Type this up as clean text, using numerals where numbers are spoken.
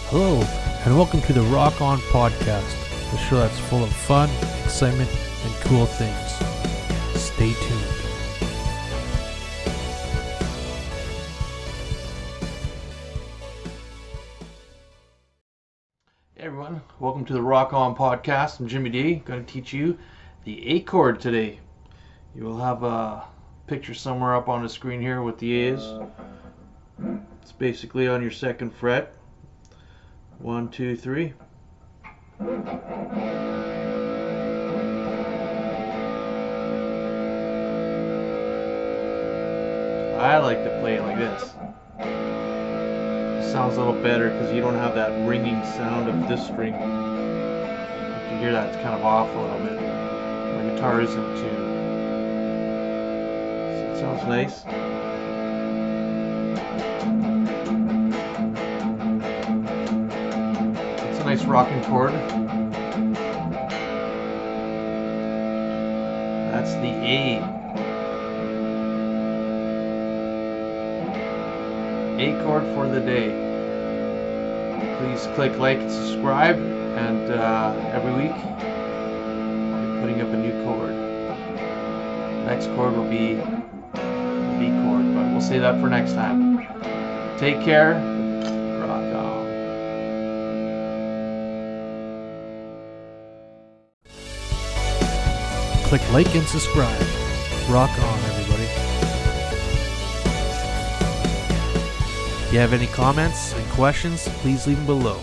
Hello, and welcome to the Rock On Podcast, the show that's full of fun, excitement, and cool things. Stay tuned. Hey everyone, welcome to the Rock On Podcast. I'm Jimmy D. Going to teach you the A chord today. You will have a picture somewhere up on the screen here what the A is. It's basically on your second fret. 1, 2, 3. I like to play it like this. It sounds a little better because you don't have that ringing sound of this string. You can hear that it's kind of off a little bit. My guitar isn't tuned. So it sounds nice. It's a nice rocking chord. That's the A. A chord for the day. Please click like and subscribe, and every week I'll be putting up a new chord. Next chord will be the B chord, but we'll save that for next time. Take care. Rock on. Click like and subscribe. Rock on, everybody. If you have any comments and questions, please leave them below.